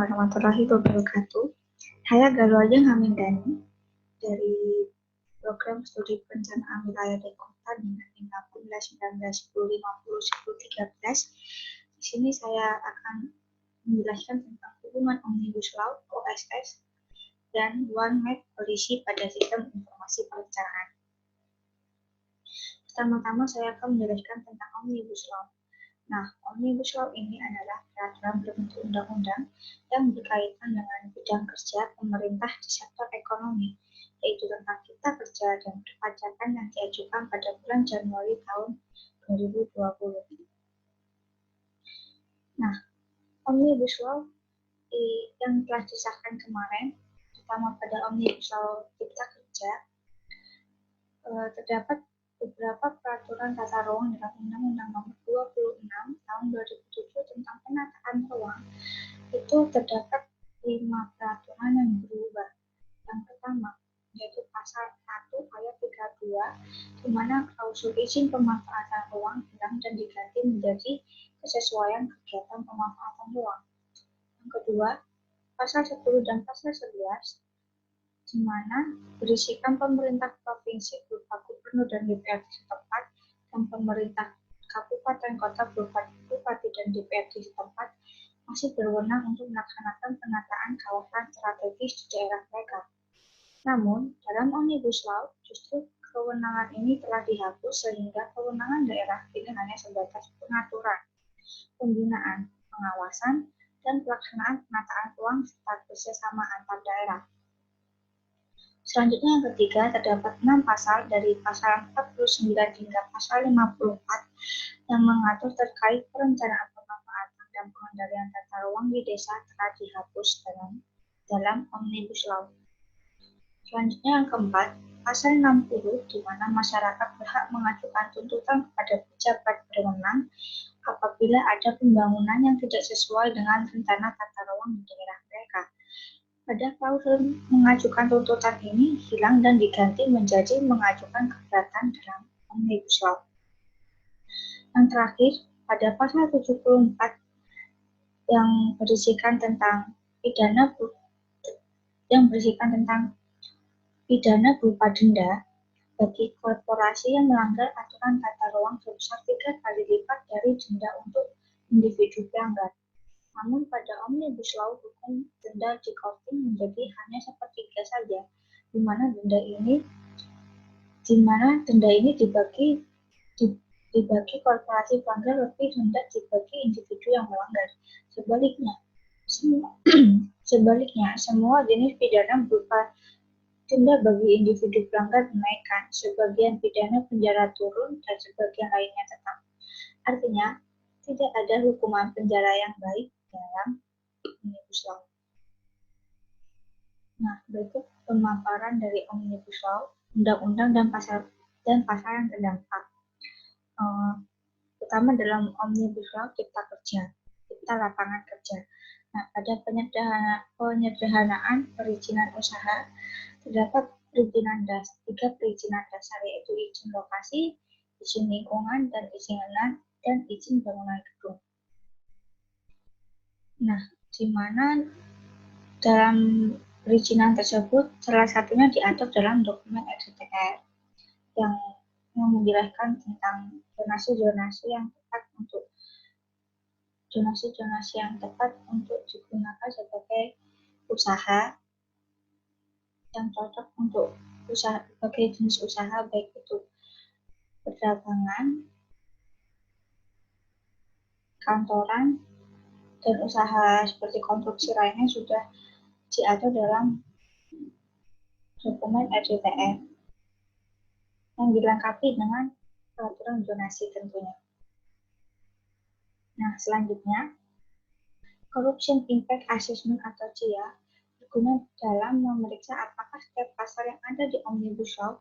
warahmatullahi wabarakatuh. Saya Galuh Ajeng Hamindani dari Program Studi Perencanaan Wilayah dan Kota dengan NIM 18-19-10-50-10-13. Di sini saya akan menjelaskan tentang hubungan Omnibus Law (OSS) dan One Map Policy pada Sistem Informasi Perencanaan. Pertama-tama saya akan menjelaskan tentang Omnibus Law. Nah, Omnibus Law ini adalah peraturan berbentuk undang-undang yang berkaitan dengan bidang kerja pemerintah di sektor ekonomi, yaitu tentang Cipta Kerja dan Perpajakan yang diajukan pada bulan Januari tahun 2020. Nah, Omnibus Law yang telah disahkan kemarin, terutama pada Omnibus Law Cipta Kerja, terdapat beberapa peraturan tata ruang dalam Undang-Undang Nomor 26 Tahun 2007 tentang penataan ruang. Itu terdapat 5 peraturan yang berubah. Yang pertama, yaitu pasal 1 ayat 32, di mana klausul izin pemanfaatan ruang hilang dan diganti menjadi kesesuaian kegiatan pemanfaatan ruang. Yang kedua, pasal 10 dan pasal 11, di mana berisikan pemerintah provinsi berupa gubernur dan DPRD setempat dan pemerintah kabupaten kota berupa bupati dan DPRD setempat masih berwenang untuk melaksanakan penataan kawasan strategis di daerah mereka. Namun, dalam Omnibus Law, justru kewenangan ini telah dihapus sehingga kewenangan daerah ini hanya sebatas pengaturan, pembinaan, pengawasan, dan pelaksanaan penataan ruang serta kerjasama antar daerah. Selanjutnya yang ketiga, terdapat 6 pasal dari pasal 49 hingga pasal 54 yang mengatur terkait perencanaan pemanfaatan dan pengendalian tata ruang di desa telah dihapus dalam Omnibus Law. Selanjutnya yang keempat, pasal 60 di mana masyarakat berhak mengajukan tuntutan kepada pejabat berwenang apabila ada pembangunan yang tidak sesuai dengan rencana tata ruang di daerah mereka. Pada klausul mengajukan tuntutan ini hilang dan diganti menjadi mengajukan keberatan dalam Omnibus Law. Yang terakhir, pada pasal 74 yang berisikan tentang pidana berupa denda bagi korporasi yang melanggar aturan tata ruang sebesar 3 kali lipat dari denda untuk individu pelanggar. Namun pada Omnibus Law hukum denda di-counting menjadi hanya sepertiga saja, di mana denda ini dibagi korporasi pelanggar lebih rendah dibagi individu yang melanggar. Sebaliknya, semua jenis pidana berupa denda bagi individu pelanggar dinaikkan, sebagian pidana penjara turun, dan sebagian lainnya tetap. Artinya, tidak ada hukuman penjara yang baik dalam Omnibus Law. Nah, berikut pemaparan dari Omnibus Law, undang-undang dan pasal yang terdampak. Pertama dalam Omnibus Law Cipta Kerja, Cipta Lapangan Kerja. Nah, pada penyederhanaan perizinan usaha terdapat tiga perizinan dasar, yaitu izin lokasi, izin lingkungan, dan izin bangunan gedung. Nah, di mana dalam perizinan tersebut salah satunya diatur dalam dokumen RDTR yang menjelaskan tentang zonasi yang tepat untuk digunakan sebagai usaha yang cocok untuk sebagai jenis usaha, baik itu perdagangan, kantoran, dan usaha seperti konstruksi lainnya sudah diatur dalam dokumen RDTR yang dilengkapi dengan peraturan zonasi tentunya. Nah, selanjutnya, Corruption Impact Assessment atau CIA berguna dalam memeriksa apakah setiap pasal yang ada di Omnibus Law,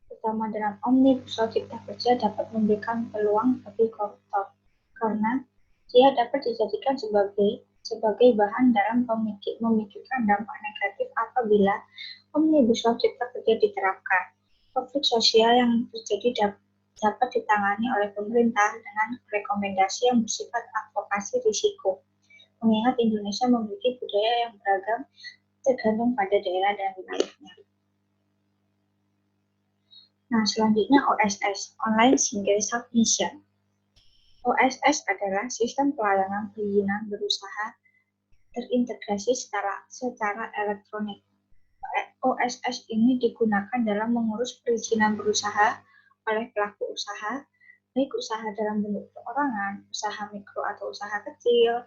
terutama dalam Omnibus Law Cipta Kerja, dapat memberikan peluang bagi koruptor, karena CIA dapat dijadikan sebagai bahan dalam memikirkan dampak negatif apabila Omnibus Law Cipta Kerja diterapkan. Konflik sosial yang terjadi dapat ditangani oleh pemerintah dengan rekomendasi yang bersifat advokasi risiko. mengingat Indonesia memiliki budaya yang beragam tergantung pada daerah dan wilayahnya. Nah, selanjutnya OSS, Online Single Submission. OSS adalah sistem pelayanan perizinan berusaha terintegrasi secara elektronik. OSS ini digunakan dalam mengurus perizinan berusaha oleh pelaku usaha, baik usaha dalam bentuk perorangan, usaha mikro atau usaha kecil,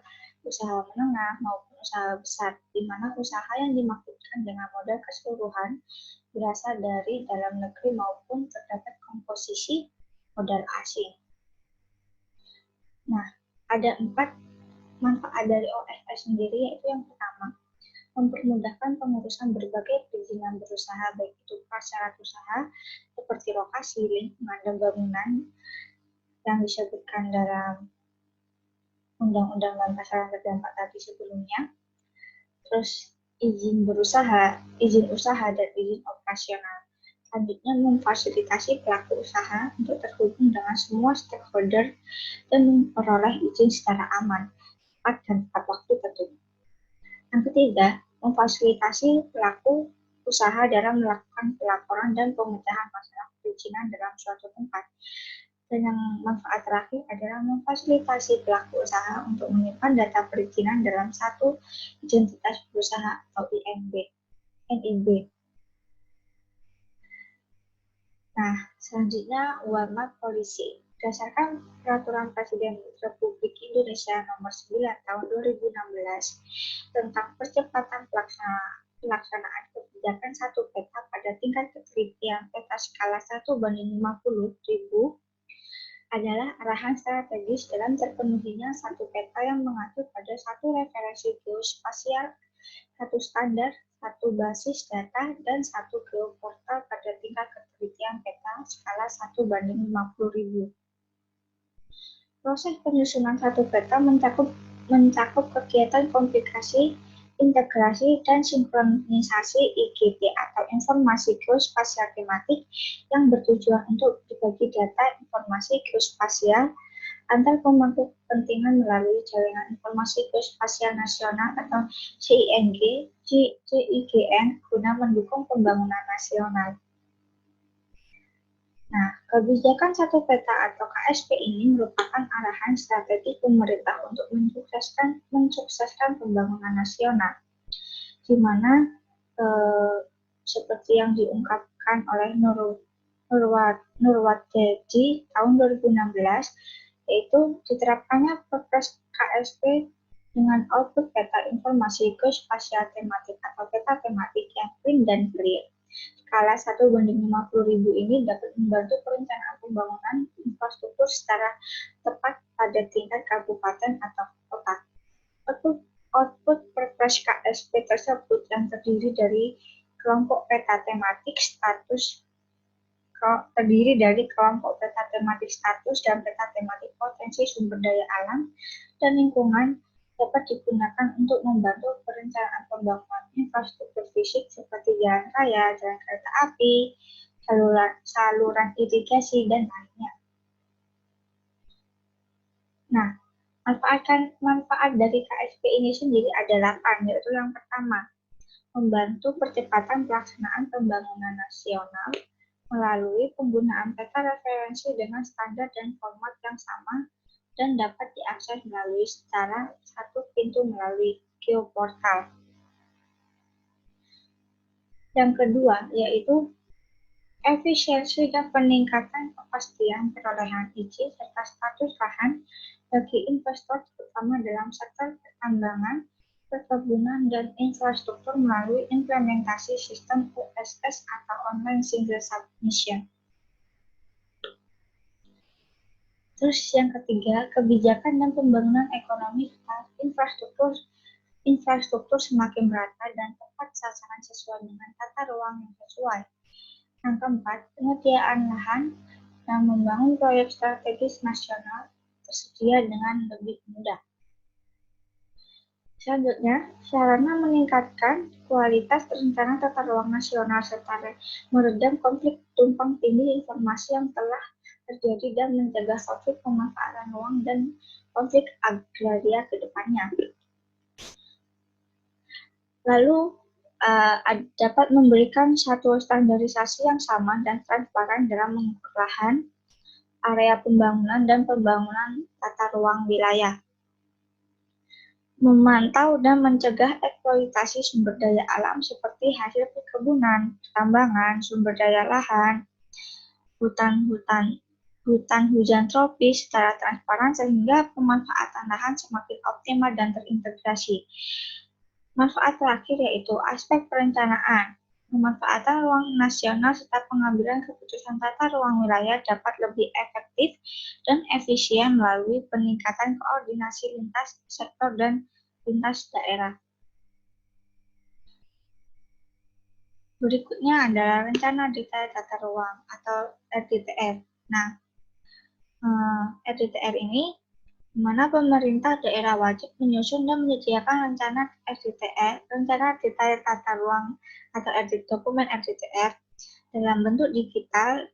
usaha menengah maupun usaha besar, di mana usaha yang dimaksudkan dengan modal keseluruhan berasal dari dalam negeri maupun terdapat komposisi modal asing. Nah, ada 4 manfaat dari OSS sendiri, yaitu yang pertama, mempermudahkan pengurusan berbagai perizinan berusaha, baik itu prasyarat usaha seperti lokasi, lingkungan, dan bangunan yang disebutkan dalam Undang-Undang dan Pasaran terdampak tadi sebelumnya. Terus izin berusaha, izin usaha, dan izin operasional. Selanjutnya, memfasilitasi pelaku usaha untuk terhubung dengan semua stakeholder dan memperoleh izin secara aman, cepat, dan tepat waktu tentunya. Yang ketiga, memfasilitasi pelaku usaha dalam melakukan pelaporan dan pemecahan masalah perizinan dalam suatu tempat. Dan yang manfaat terakhir adalah memfasilitasi pelaku usaha untuk menyimpan data perizinan dalam satu identitas berusaha atau NIB. Nah, selanjutnya warna polisi. Berdasarkan Peraturan Presiden Republik Indonesia Nomor 9 Tahun 2016 tentang percepatan pelaksanaan kebijakan satu peta pada tingkat ketelitian peta skala 1:50.000 adalah arahan strategis dalam terpenuhinya satu peta yang mengacu pada satu referensi geospasial, satu standar, satu basis data, dan satu geoportal pada tingkat ketelitian peta skala 1:50.000. Proses penyusunan satu peta mencakup kegiatan komplikasi, integrasi, dan sinkronisasi IGT atau informasi geospasial tematik yang bertujuan untuk berbagi data informasi geospasial antar pemangku kepentingan melalui jaringan informasi geospasial nasional atau JIGN guna mendukung pembangunan nasional. Nah, kebijakan satu peta atau KSP ini merupakan arahan strategi pemerintah untuk mensukseskan pembangunan nasional, di mana seperti yang diungkapkan oleh Nurwatedi tahun 2016, yaitu diterapkannya Perpres KSP dengan output peta informasi geospasial tematik atau peta tematik yang clean dan clear. Skala 1:50.000 ini dapat membantu perencanaan pembangunan infrastruktur secara tepat pada tingkat kabupaten atau kota. Output Perpres KSP tersebut yang terdiri dari kelompok peta tematik status dan peta tematik potensi sumber daya alam dan lingkungan dapat digunakan untuk membantu perencanaan pembangunan infrastruktur fisik seperti jalan raya, jalan kereta api, saluran irigasi, dan lainnya. Nah, manfaat dari KSP ini sendiri ada 8, yaitu yang pertama, membantu percepatan pelaksanaan pembangunan nasional melalui penggunaan peta referensi dengan standar dan format yang sama dan dapat diakses melalui secara satu pintu melalui geoportal. Yang kedua, yaitu efisiensi dan peningkatan kepastian perolehan izin serta status lahan bagi investor terutama dalam sektor pertambangan, perkebunan, dan infrastruktur melalui implementasi sistem OSS atau Online Single Submission. Terus yang ketiga, kebijakan dan pembangunan ekonomi infrastruktur semakin merata dan tepat sasaran sesuai dengan tata ruang yang sesuai. Yang keempat, penyediaan lahan yang membangun proyek strategis nasional tersedia dengan lebih mudah. Selanjutnya, sarana meningkatkan kualitas perencanaan tata ruang nasional serta meredam konflik tumpang tindih informasi yang telah terjadi dan mencegah konflik pemanfaatan ruang dan konflik agraria ke depannya. Lalu dapat memberikan satu standarisasi yang sama dan transparan dalam mengukur lahan, area pembangunan, dan pembangunan tata ruang wilayah. Memantau dan mencegah eksploitasi sumber daya alam seperti hasil perkebunan, pertambangan, sumber daya lahan, hutan hujan tropis secara transparan sehingga pemanfaatan lahan semakin optimal dan terintegrasi. Manfaat terakhir yaitu aspek perencanaan. Pemanfaatan ruang nasional serta pengambilan keputusan tata ruang wilayah dapat lebih efektif dan efisien melalui peningkatan koordinasi lintas sektor dan lintas daerah. Berikutnya adalah rencana detail tata ruang atau RDTR. Nah, RDTR ini di mana pemerintah daerah wajib menyusun dan menyediakan rencana RDTR, rencana detail tata ruang atau dokumen RDTR dalam bentuk digital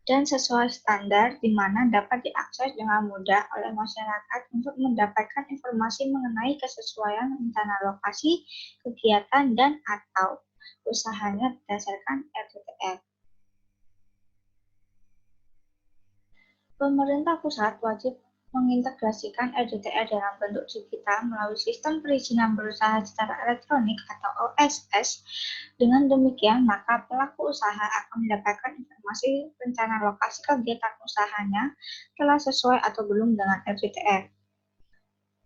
dan sesuai standar di mana dapat diakses dengan mudah oleh masyarakat untuk mendapatkan informasi mengenai kesesuaian rencana lokasi, kegiatan, dan atau usahanya berdasarkan RDTR. Pemerintah pusat wajib mengintegrasikan RDTR dalam bentuk digital melalui sistem perizinan berusaha secara elektronik atau OSS. Dengan demikian, maka pelaku usaha akan mendapatkan informasi rencana lokasi kegiatan usahanya telah sesuai atau belum dengan RDTR.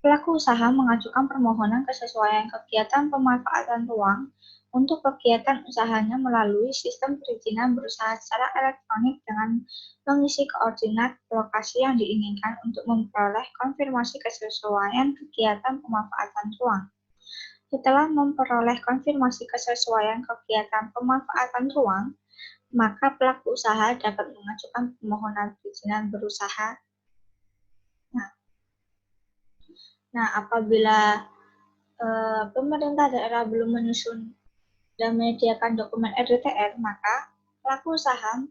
Pelaku usaha mengajukan permohonan kesesuaian kegiatan pemanfaatan ruang untuk kegiatan usahanya melalui sistem perizinan berusaha secara elektronik dengan mengisi koordinat lokasi yang diinginkan untuk memperoleh konfirmasi kesesuaian kegiatan pemanfaatan ruang. Setelah memperoleh konfirmasi kesesuaian kegiatan pemanfaatan ruang, maka pelaku usaha dapat mengajukan permohonan perizinan berusaha. Nah, apabila pemerintah daerah belum menyusun dan menyediakan dokumen RDTR, maka pelaku usaha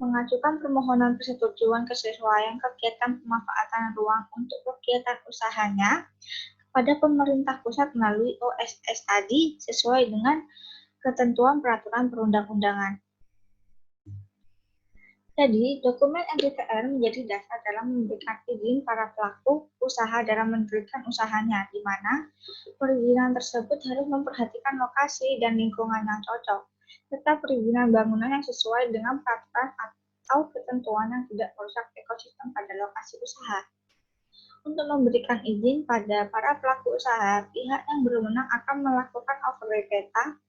mengajukan permohonan persetujuan kesesuaian kegiatan pemanfaatan ruang untuk kegiatan usahanya kepada pemerintah pusat melalui OSS tadi sesuai dengan ketentuan peraturan perundang-undangan. Jadi, dokumen RDTR menjadi dasar dalam memberikan izin para pelaku usaha dalam mendirikan usahanya, di mana perizinan tersebut harus memperhatikan lokasi dan lingkungan yang cocok, serta perizinan bangunan yang sesuai dengan peraturan atau ketentuan yang tidak merusak ekosistem pada lokasi usaha. Untuk memberikan izin pada para pelaku usaha, pihak yang berwenang akan melakukan overlay peta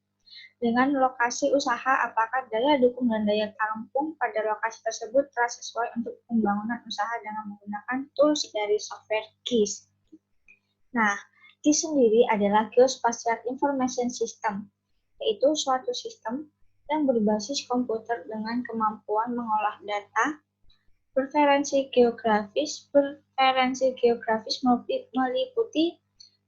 dengan lokasi usaha apakah daya dukung dan daya tampung pada lokasi tersebut telah sesuai untuk pembangunan usaha dengan menggunakan tools dari software GIS. Nah, GIS sendiri adalah Geospatial Information System, yaitu suatu sistem yang berbasis komputer dengan kemampuan mengolah data. Preferensi geografis meliputi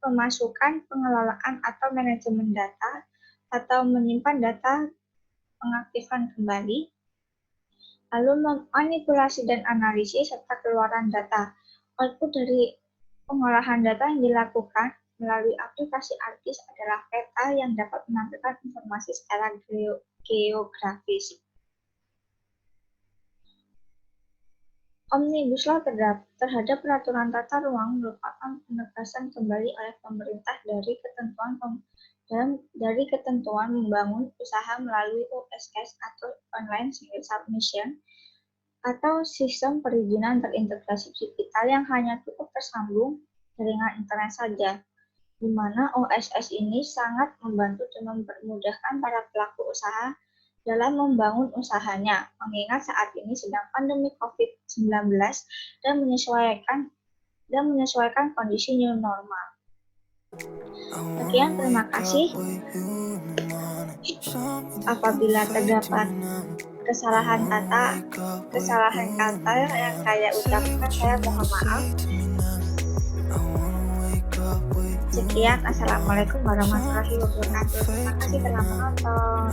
pemasukan, pengelolaan atau manajemen data, atau menyimpan data, pengaktifan kembali, lalu manipulasi dan analisis serta keluaran data. Output dari pengolahan data yang dilakukan melalui aplikasi ArcGIS adalah peta yang dapat menampilkan informasi secara geografis. Omnibus Law terhadap peraturan tata ruang merupakan penegasan kembali oleh pemerintah dari ketentuan membangun usaha melalui OSS atau Online Single Submission atau sistem perizinan terintegrasi digital yang hanya cukup tersambung jaringan internet saja, di mana OSS ini sangat membantu dan mempermudahkan para pelaku usaha dalam membangun usahanya, mengingat saat ini sedang pandemi COVID-19 dan menyesuaikan kondisi new normal. Sekian, terima kasih. Apabila terdapat kesalahan kata yang saya ucapkan, saya mohon maaf. Sekian, assalamualaikum warahmatullahi wabarakatuh. Terima kasih telah menonton.